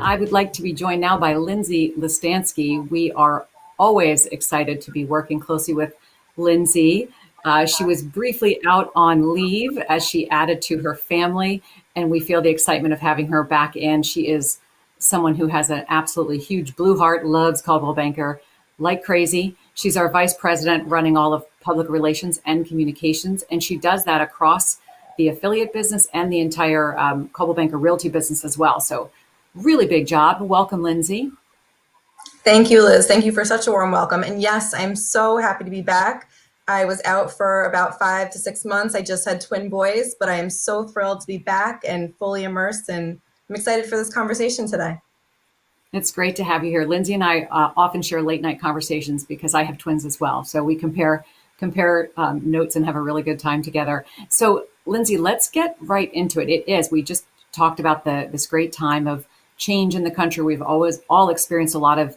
I would like to be joined now by Lindsay Listansky. We are always excited to be working closely with Lindsay. She was briefly out on leave as she added to her family, and we feel the excitement of having her back in. She is someone who has an absolutely huge blue heart, loves Coldwell Banker like crazy. She's our vice president running all of public relations and communications, and she does that across the affiliate business and the entire Coldwell Banker Realty business as well. So really big job. Welcome, Lindsay. Thank you, Liz. Thank you for such a warm welcome. And yes, I'm so happy to be back. I was out for about 5 to 6 months. I just had twin boys, but I am so thrilled to be back and fully immersed. And I'm excited for this conversation today. It's great to have you here. Lindsay and I often share late night conversations because I have twins as well. So we compare notes and have a really good time together. So Lindsay, let's get right into it. It is. We just talked about this great time of change in the country. We've always all experienced a lot of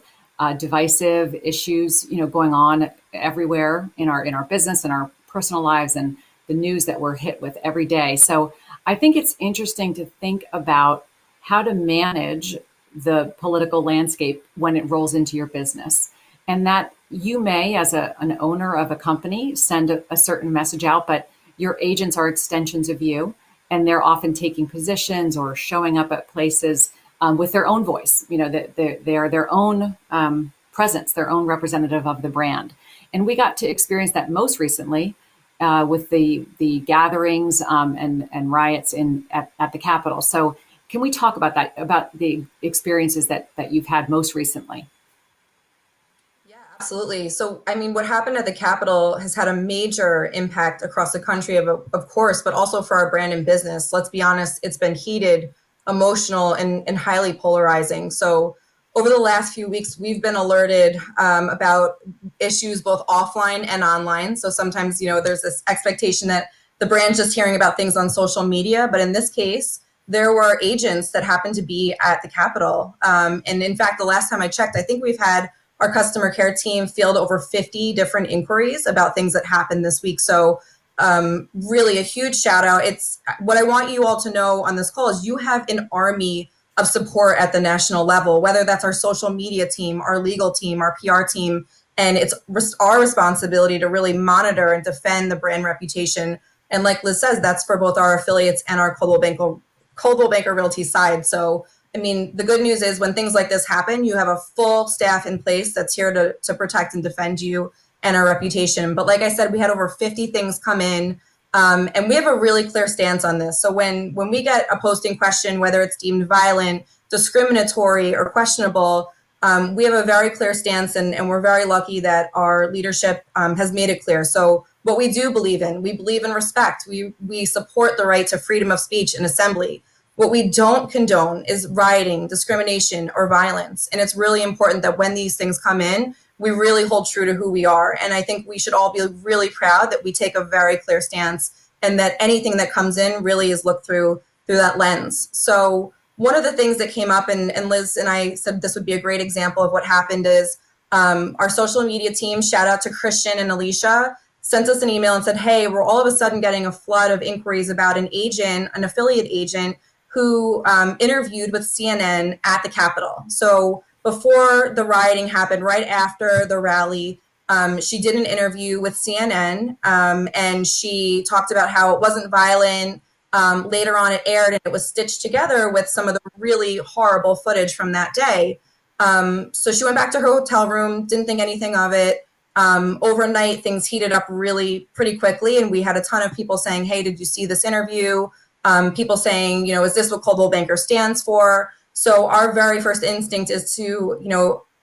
divisive issues, going on everywhere in our business and our personal lives, and the news that we're hit with every day. So I think it's interesting to think about how to manage the political landscape when it rolls into your business, and that you may, as an owner of a company, send a certain message out, but your agents are extensions of you, and they're often taking positions or showing up at places with their own voice. That they are their own presence, their own representative of the brand. And we got to experience that most recently with the gatherings and riots at the Capitol. So can we talk about that, about the experiences that you've had most recently? Yeah, absolutely. So, I mean, what happened at the Capitol has had a major impact across the country, of course, but also for our brand and business. Let's be honest, it's been heated, emotional, and highly polarizing. So, over the last few weeks, we've been alerted about issues both offline and online. So sometimes, there's this expectation that the brand's just hearing about things on social media. But in this case, there were agents that happened to be at the Capitol. And in fact, the last time I checked, I think we've had our customer care team field over 50 different inquiries about things that happened this week. So really a huge shout out. It's what I want you all to know on this call is you have an army of support at the national level, whether that's our social media team, our legal team, our PR team. And it's our responsibility to really monitor and defend the brand reputation. And like Liz says, that's for both our affiliates and our Coldwell Banker Realty side. So, I mean, the good news is when things like this happen, you have a full staff in place that's here to protect and defend you and our reputation. But like I said, we had over 50 things come in. And we have a really clear stance on this. So when we get a posting question, whether it's deemed violent, discriminatory, or questionable, we have a very clear stance, and we're very lucky that our leadership has made it clear. So what we do believe in, we believe in respect. We support the right to freedom of speech and assembly. What we don't condone is rioting, discrimination, or violence. And it's really important that when these things come in, we really hold true to who we are. And I think we should all be really proud that we take a very clear stance and that anything that comes in really is looked through that lens. So one of the things that came up, and Liz and I said this would be a great example of what happened, is our social media team, shout out to Christian and Alicia, sent us an email and said, hey, we're all of a sudden getting a flood of inquiries about an affiliate agent who interviewed with CNN at the Capitol. So before the rioting happened, right after the rally, she did an interview with CNN, and she talked about how it wasn't violent. Later on, it aired and it was stitched together with some of the really horrible footage from that day. So she went back to her hotel room, didn't think anything of it. Overnight, things heated up really pretty quickly, and we had a ton of people saying, hey, did you see this interview? People saying, is this what Coldwell Banker stands for? So our very first instinct is to,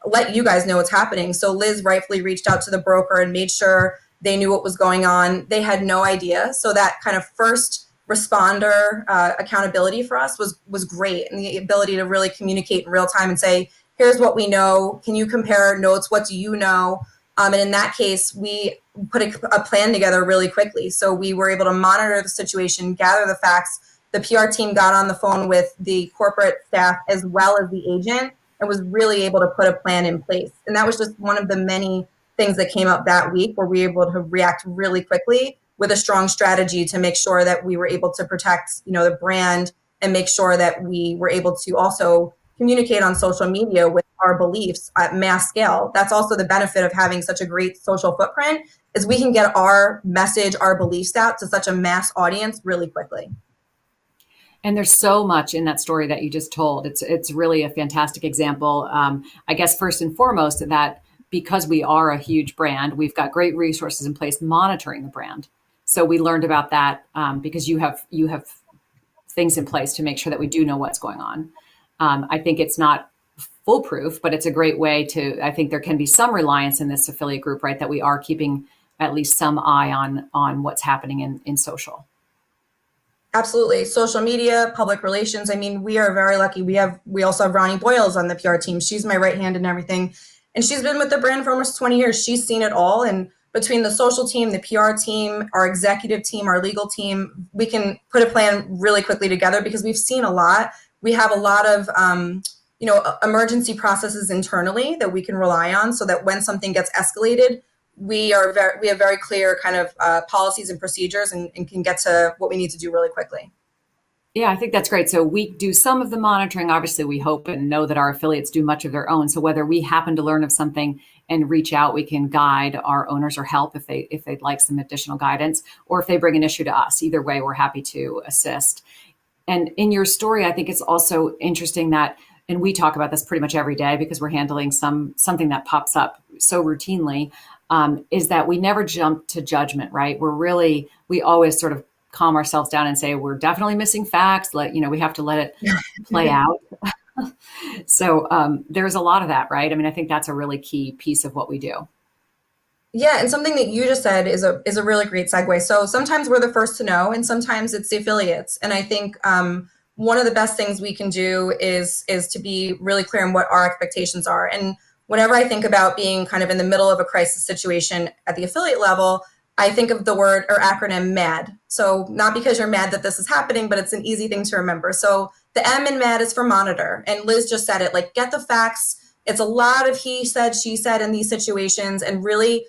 let you guys know what's happening. So Liz rightfully reached out to the broker and made sure they knew what was going on. They had no idea. So that kind of first responder accountability for us was great. And the ability to really communicate in real time and say, here's what we know. Can you compare notes? What do you know? And in that case, we put a plan together really quickly. So we were able to monitor the situation, gather the facts. The PR team got on the phone with the corporate staff as well as the agent and was really able to put a plan in place. And that was just one of the many things that came up that week where we were able to react really quickly with a strong strategy to make sure that we were able to protect, the brand and make sure that we were able to also, communicate on social media with our beliefs at mass scale. That's also the benefit of having such a great social footprint, is we can get our message, our beliefs out to such a mass audience really quickly. And there's so much in that story that you just told. It's really a fantastic example. I guess first and foremost that because we are a huge brand, we've got great resources in place monitoring the brand. So we learned about that because you have things in place to make sure that we do know what's going on. I think it's not foolproof, but it's a great way to. I think there can be some reliance in this affiliate group, right? That we are keeping at least some eye on what's happening in social. Absolutely. Social media, public relations. I mean, we are very lucky. We also have Ronnie Boyles on the PR team. She's my right hand and everything. And she's been with the brand for almost 20 years. She's seen it all. And between the social team, the PR team, our executive team, our legal team, we can put a plan really quickly together because we've seen a lot. We have a lot of emergency processes internally that we can rely on so that when something gets escalated, we have very clear kind of policies and procedures and can get to what we need to do really quickly. Yeah, I think that's great. So we do some of the monitoring. Obviously, we hope and know that our affiliates do much of their own. So whether we happen to learn of something and reach out, we can guide our owners or help if they'd like some additional guidance, or if they bring an issue to us. Either way, we're happy to assist. And in your story, I think it's also interesting that, and we talk about this pretty much every day because we're handling something that pops up so routinely, is that we never jump to judgment, right? We always sort of calm ourselves down and say, we're definitely missing facts. We have to let it play out. So there's a lot of that, right? I mean, I think that's a really key piece of what we do. Yeah, and something that you just said is a really great segue. So sometimes we're the first to know, and sometimes it's the affiliates. And I think one of the best things we can do is to be really clear on what our expectations are. And whenever I think about being kind of in the middle of a crisis situation at the affiliate level, I think of the word or acronym MAD. So not because you're mad that this is happening, but it's an easy thing to remember. So the M in MAD is for monitor. And Liz just said it, like, get the facts. It's a lot of he said, she said in these situations, and really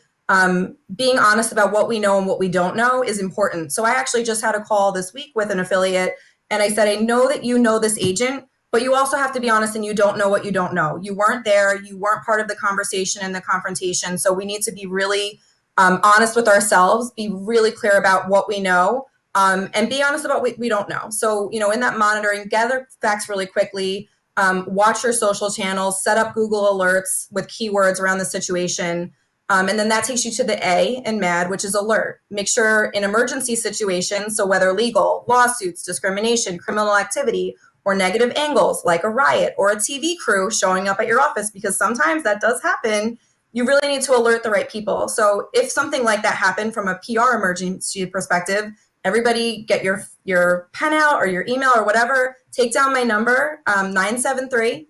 being honest about what we know and what we don't know is important. So I actually just had a call this week with an affiliate, and I said, I know that you know this agent, but you also have to be honest and you don't know what you don't know. You weren't there. You weren't part of the conversation and the confrontation. So we need to be really honest with ourselves, be really clear about what we know, and be honest about what we don't know. So, in that monitoring, gather facts really quickly, watch your social channels, set up Google alerts with keywords around the situation. And then that takes you to the A in MAD, which is alert. Make sure in emergency situations, so whether legal, lawsuits, discrimination, criminal activity, or negative angles like a riot or a TV crew showing up at your office, because sometimes that does happen, you really need to alert the right people. So if something like that happened from a PR emergency perspective, everybody get your pen out or your email or whatever, take down my number, 973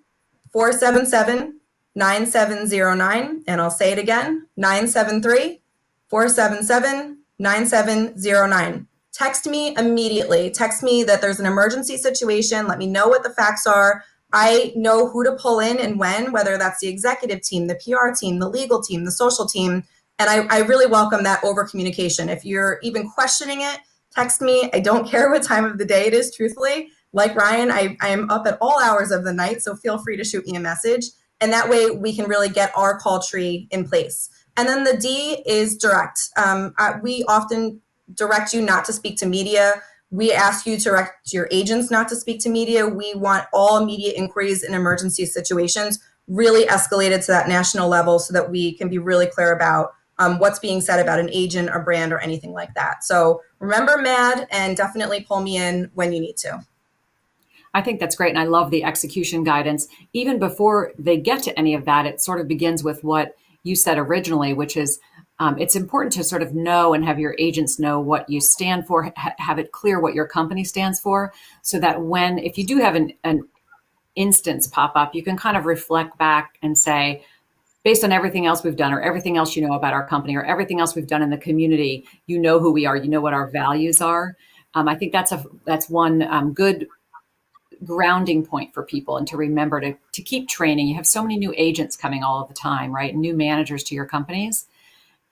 477 9709, and I'll say it again, 973 477 9709. Text me immediately. Text me that there's an emergency situation. Let me know what the facts are. I know who to pull in and when, whether that's the executive team, the PR team, the legal team, the social team. And I really welcome that over communication. If you're even questioning it, text me. I don't care what time of the day it is, truthfully. Like Ryan, I am up at all hours of the night, so feel free to shoot me a message. And that way we can really get our call tree in place. And then the D is direct. We often direct you not to speak to media. We ask you to direct your agents not to speak to media. We want all immediate inquiries in emergency situations really escalated to that national level so that we can be really clear about what's being said about an agent or brand or anything like that. So remember MAD, and definitely pull me in when you need to. I think that's great. And I love the execution guidance. Even before they get to any of that, it sort of begins with what you said originally, which is it's important to sort of know and have your agents know what you stand for, have it clear what your company stands for, so that if you do have an instance pop up, you can kind of reflect back and say, based on everything else we've done or everything else you know about our company or everything else we've done in the community, you know who we are, you know what our values are. I think that's one good grounding point for people, and to remember to keep training. You have so many new agents coming all of the time, right? New managers to your companies,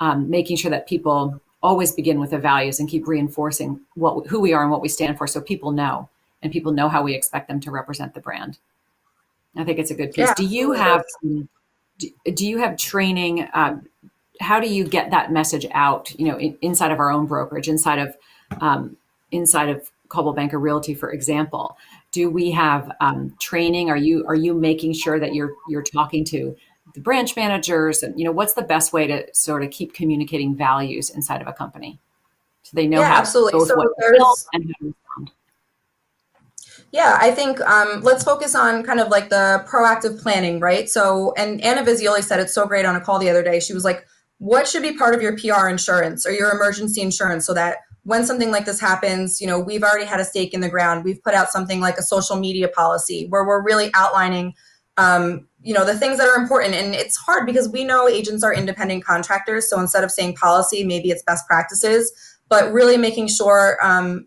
making sure that people always begin with the values and keep reinforcing who we are and what we stand for, so people know, and people know how we expect them to represent the brand. I think it's a good piece. Yeah, Do you absolutely. have do you have training? How do you get that message out? Inside of our own brokerage, um, inside of Coldwell Banker Realty, for example, do we have training? Are you making sure that you're talking to the branch managers, and what's the best way to sort of keep communicating values inside of a company so they know Yeah, how absolutely. both So what to build there's and how to respond? Yeah, I think let's focus on kind of like the proactive planning, right? So, and Anna Vizioli said it's so great on a call the other day. She was like, what should be part of your PR insurance or your emergency insurance so that when something like this happens, we've already had a stake in the ground. We've put out something like a social media policy where we're really outlining, the things that are important. And it's hard because we know agents are independent contractors. So instead of saying policy, maybe it's best practices, but really making sure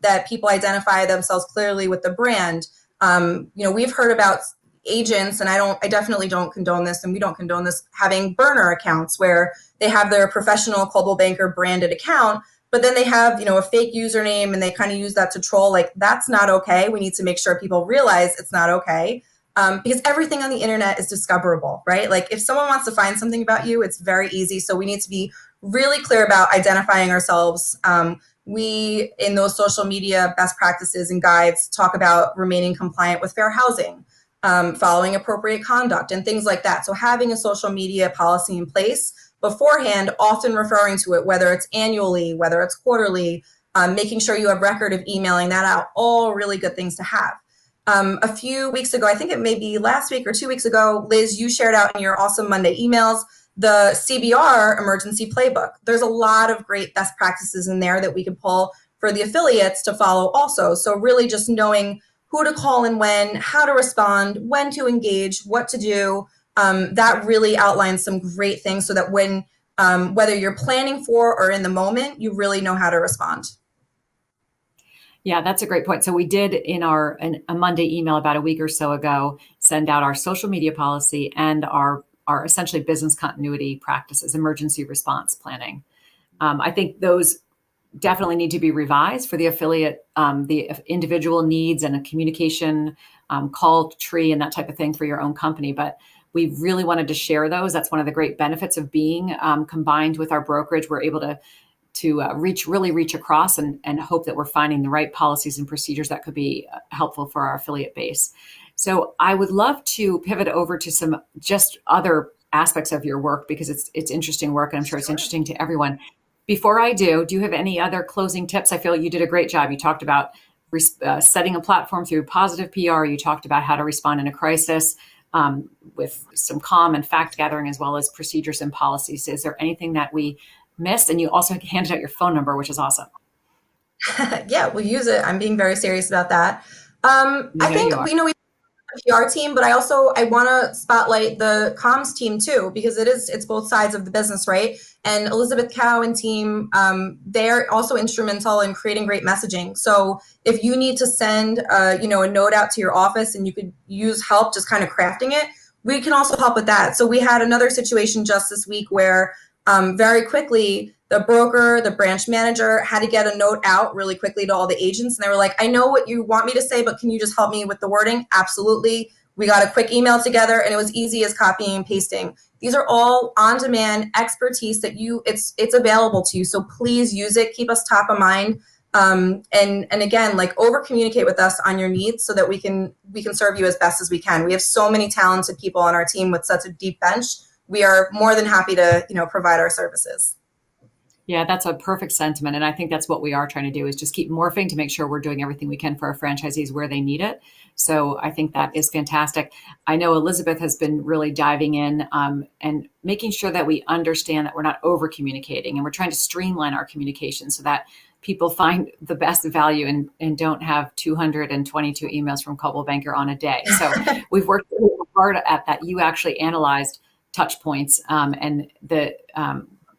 that people identify themselves clearly with the brand. We've heard about agents, and I definitely don't condone this, and we don't condone this, having burner accounts where they have their professional Coldwell Banker branded account, but then they have, a fake username and they kind of use that to troll. Like, that's not okay. We need to make sure people realize it's not okay. Because everything on the internet is discoverable, right? Like, if someone wants to find something about you, it's very easy. So we need to be really clear about identifying ourselves. We, in those social media best practices and guides, talk about remaining compliant with fair housing, following appropriate conduct, and things like that. So having a social media policy in place beforehand, often referring to it, whether it's annually, whether it's quarterly, making sure you have record of emailing that out, all really good things to have. A few weeks ago, I think it may be last week or 2 weeks ago, Liz, you shared out in your awesome Monday emails the CBR emergency playbook. There's a lot of great best practices in there that we can pull for the affiliates to follow also. So really just knowing who to call and when, how to respond, when to engage, what to do. That really outlines some great things so that when, whether you're planning for or in the moment, you really know how to respond. Yeah, that's a great point. So we did a Monday email about a week or so ago send out our social media policy and our essentially business continuity practices, emergency response planning. I think those definitely need to be revised for the affiliate, the individual needs and a communication call tree and that type of thing for your own company. But we really wanted to share those. That's one of the great benefits of being combined with our brokerage. We're able to reach across and hope that we're finding the right policies and procedures that could be helpful for our affiliate base. So I would love to pivot over to some just other aspects of your work because it's interesting work and I'm sure it's Sure. interesting to everyone. Before I do you have any other closing tips? I feel you did a great job. You talked about setting a platform through positive PR. You talked about how to respond in a crisis with some calm and fact gathering, as well as procedures and policies. Is there anything that we missed? And you also handed out your phone number, which is awesome. Yeah, we'll use it. I'm being very serious about that. You I know you think are. we know we have a PR team, but I want to spotlight the comms team too because it's both sides of the business, right? And Elizabeth Cow and team, they're also instrumental in creating great messaging. So if you need to send a note out to your office and you could use help just kind of crafting it, we can also help with that. So we had another situation just this week where very quickly the broker, the branch manager had to get a note out really quickly to all the agents. And they were like, I know what you want me to say, but can you just help me with the wording? Absolutely. We got a quick email together and it was easy as copying and pasting. These are all on-demand expertise that it's available to you. So please use it. Keep us top of mind. And again, like over communicate with us on your needs so that we can serve you as best as we can. We have so many talented people on our team with such a deep bench. We are more than happy to, provide our services. Yeah, that's a perfect sentiment. And I think that's what we are trying to do is just keep morphing to make sure we're doing everything we can for our franchisees where they need it. So I think that is fantastic. I know Elizabeth has been really diving in and making sure that we understand that we're not over communicating and we're trying to streamline our communication so that people find the best value and don't have 222 emails from Coldwell Banker on a day. So we've worked really hard at that. You actually analyzed touch points and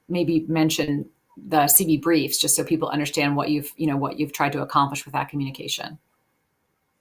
maybe mention the CB briefs just so people understand what you've tried to accomplish with that communication.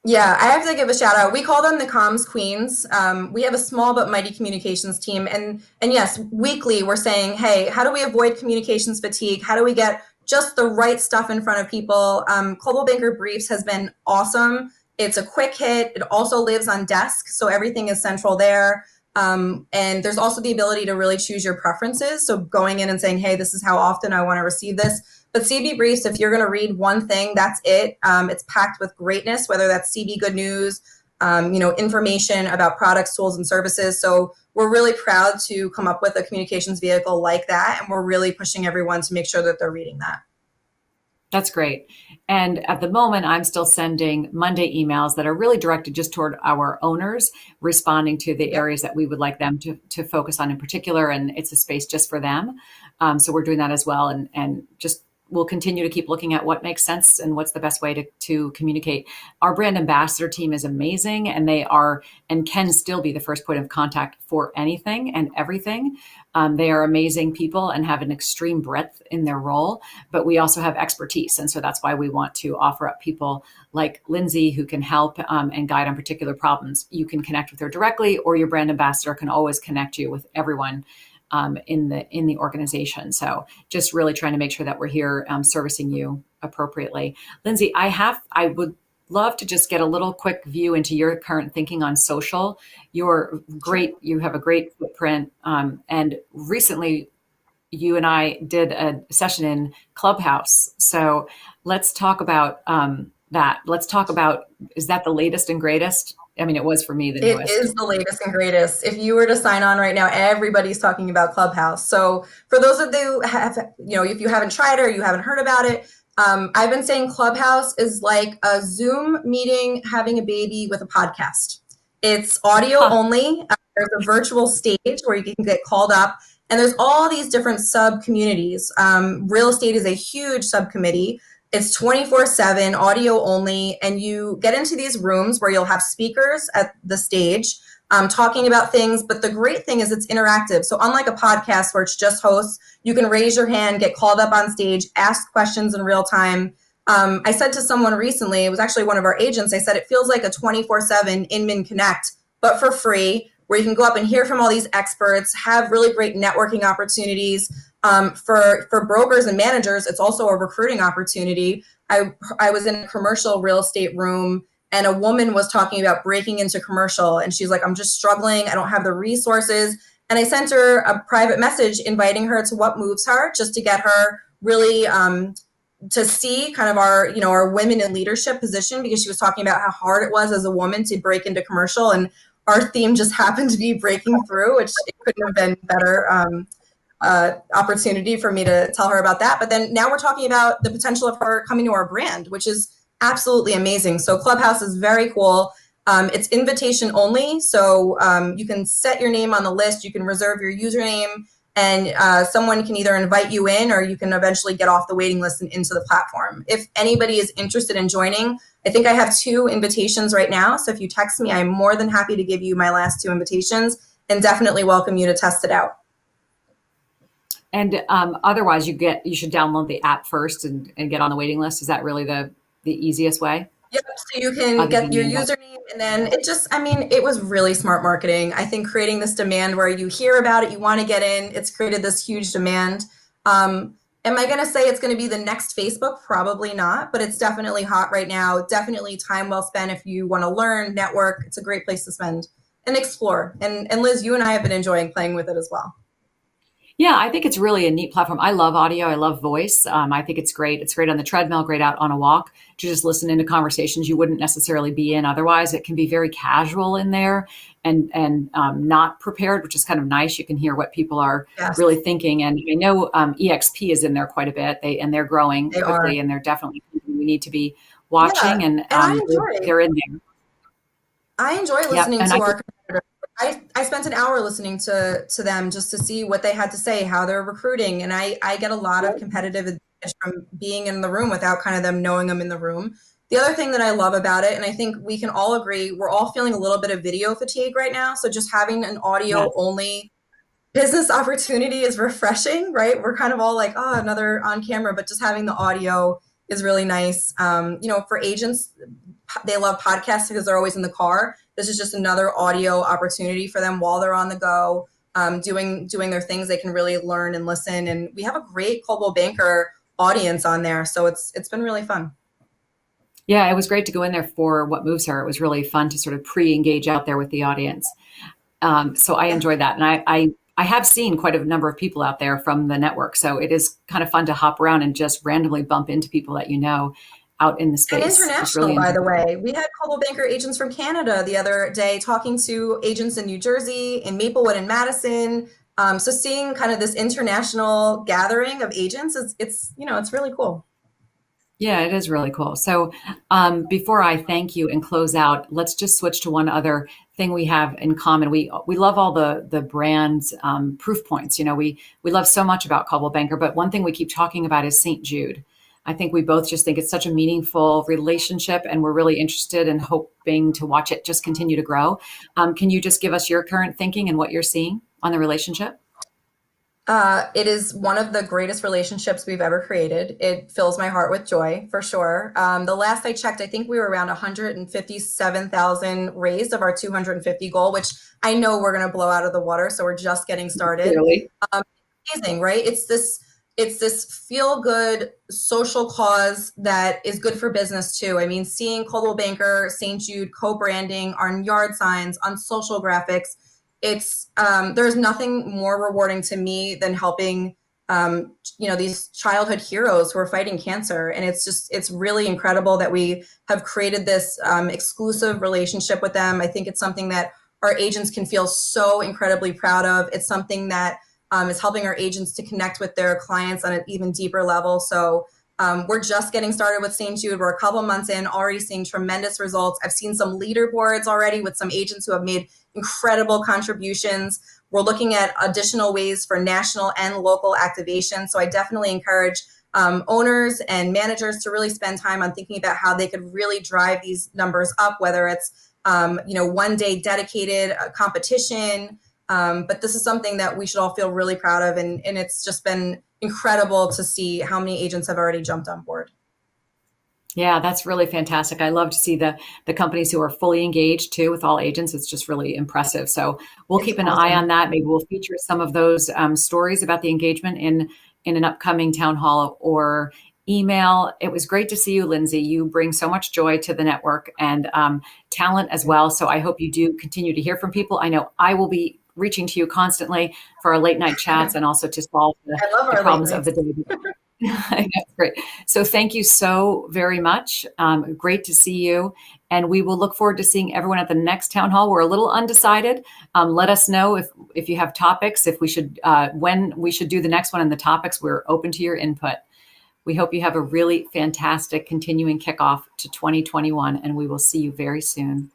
Yeah, I have to give a shout out. We call them the comms queens. We have a small but mighty communications team, and yes, weekly we're saying, hey, how do we avoid communications fatigue? How do we get just the right stuff in front of people? Coldwell Banker Briefs has been awesome It's a quick hit. It also lives on desk, so everything is central there. And there's also the ability to really choose your preferences. So going in and saying, hey, this is how often I want to receive this. But CB Briefs, if you're going to read one thing, that's it. It's packed with greatness, whether that's CB Good News, information about products, tools, and services. So we're really proud to come up with a communications vehicle like that. And we're really pushing everyone to make sure that they're reading that. That's great. And at the moment, I'm still sending Monday emails that are really directed just toward our owners, responding to the Yep. areas that we would like them to focus on in particular. And it's a space just for them. So we're doing that as well. And just we'll continue to keep looking at what makes sense and what's the best way to communicate. Our brand ambassador team is amazing, and they are and can still be the first point of contact for anything and everything. They are amazing people and have an extreme breadth in their role, but we also have expertise. And so that's why we want to offer up people like Lindsay who can help and guide on particular problems. You can connect with her directly, or your brand ambassador can always connect you with everyone in the organization. So just really trying to make sure that we're here servicing you appropriately. Lindsay, I would love to just get a little quick view into your current thinking on social. You have a great footprint. And recently you and I did a session in Clubhouse. So let's talk about that. Let's talk about, is that the latest and greatest? I mean, it was for me the It newest. is the latest and greatest. If you were to sign on right now, everybody's talking about Clubhouse. So for those of you who have, if you haven't tried it or you haven't heard about it, I've been saying Clubhouse is like a Zoom meeting having a baby with a podcast. It's audio Huh. only. There's a virtual stage where you can get called up, and there's all these different sub communities. Real estate is a huge subcommittee. It's 24/7, audio only, and you get into these rooms where you'll have speakers at the stage talking about things. But the great thing is it's interactive. So unlike a podcast where it's just hosts, you can raise your hand, get called up on stage, ask questions in real time. I said to someone recently, it was actually one of our agents, I said it feels like a 24/7 Inman Connect, but for free, where you can go up and hear from all these experts, have really great networking opportunities. For brokers and managers, it's also a recruiting opportunity. I was in a commercial real estate room, and a woman was talking about breaking into commercial, and she's like, I'm just struggling. I don't have the resources. And I sent her a private message inviting her to What Moves Her, just to get her really to see kind of our women in leadership position, because she was talking about how hard it was as a woman to break into commercial, and our theme just happened to be breaking through, which it couldn't have been better. Opportunity for me to tell her about that. But then now we're talking about the potential of her coming to our brand, which is absolutely amazing. So Clubhouse is very cool. It's invitation only. So you can set your name on the list. You can reserve your username, and someone can either invite you in, or you can eventually get off the waiting list and into the platform. If anybody is interested in joining, I think I have 2 invitations right now. So if you text me, I'm more than happy to give you my last 2 invitations, and definitely welcome you to test it out. And otherwise, you should download the app first and get on the waiting list. Is that really the easiest way? Yep. So you can Other get than your the invite? username, and then it was really smart marketing. I think creating this demand where you hear about it, you want to get in, it's created this huge demand. Am I going to say it's going to be the next Facebook? Probably not, but it's definitely hot right now. Definitely time well spent if you want to learn, network. It's a great place to spend and explore. And Liz, you and I have been enjoying playing with it as well. Yeah, I think it's really a neat platform. I love audio. I love voice. I think it's great. It's great on the treadmill, great out on a walk to just listen into conversations you wouldn't necessarily be in otherwise. It can be very casual in there and not prepared, which is kind of nice. You can hear what people are Yes, really thinking. And I know EXP is in there quite a bit. They're growing they are. quickly, and they're definitely something we need to be Yeah. watching. And And they're in there. I enjoy Yep. listening And to our competitors. I spent an hour listening to them just to see what they had to say, how they're recruiting. And I get a lot of competitive advantage from being in the room without kind of them knowing I'm in the room. The other thing that I love about it, and I think we can all agree, we're all feeling a little bit of video fatigue right now. So just having an audio yes. only business opportunity is refreshing, right? We're kind of all like, oh, another on camera, but just having the audio is really nice. For agents, they love podcasts because they're always in the car. This is just another audio opportunity for them while they're on the go, doing their things. They can really learn and listen. And we have a great Coldwell Banker audience on there, so it's been really fun. Yeah, it was great to go in there for What Moves Her. It was really fun to sort of pre-engage out there with the audience. So I Yeah. enjoyed that, and I have seen quite a number of people out there from the network. So it is kind of fun to hop around and just randomly bump into people that you know out in the And space. It's international, really by the enjoyable. way. We had Coldwell Banker agents from Canada the other day talking to agents in New Jersey, in Maplewood and Madison. So seeing kind of this international gathering of agents is it's really cool. Yeah, it is really cool. So, before I thank you and close out, let's just switch to one other thing we have in common. We love all the brand's proof points. You know, we love so much about Coldwell Banker, but one thing we keep talking about is St. Jude. I think we both just think it's such a meaningful relationship, and we're really interested and hoping to watch it just continue to grow. Can you just give us your current thinking and what you're seeing on the relationship? It is one of the greatest relationships we've ever created. It fills my heart with joy for sure. The last I checked, I think we were around 157,000 raised of our 250 goal, which I know we're going to blow out of the water. So we're just getting started. Clearly. Um, Amazing, right? It's this feel good social cause that is good for business too. I mean, seeing Coldwell Banker, St. Jude co-branding on yard signs, on social graphics, it's there's nothing more rewarding to me than helping these childhood heroes who are fighting cancer, and it's really incredible that we have created this exclusive relationship with them. I think it's something that our agents can feel so incredibly proud of. It's something that is helping our agents to connect with their clients on an even deeper level. So we're just getting started with St. Jude. We're a couple months in, already seeing tremendous results. I've seen some leaderboards already with some agents who have made incredible contributions. We're looking at additional ways for national and local activation. So I definitely encourage owners and managers to really spend time on thinking about how they could really drive these numbers up, whether it's one day dedicated competition. But this is something that we should all feel really proud of. And it's just been incredible to see how many agents have already jumped on board. Yeah, that's really fantastic. I love to see the companies who are fully engaged too with all agents. It's just really impressive. So we'll It's keep an eye on awesome. that. Maybe we'll feature some of those stories about the engagement in an upcoming town hall or email. It was great to see you, Lindsay. You bring so much joy to the network and talent as well. So I hope you do continue to hear from people. I know I will be reaching to you constantly for our late night chats and also to solve I love the our late problems of the nights. day. That's great. So thank you so very much. Great to see you. And we will look forward to seeing everyone at the next town hall. We're a little undecided. Let us know if you have topics, if we should when we should do the next one and the topics. We're open to your input. We hope you have a really fantastic continuing kickoff to 2021, and we will see you very soon.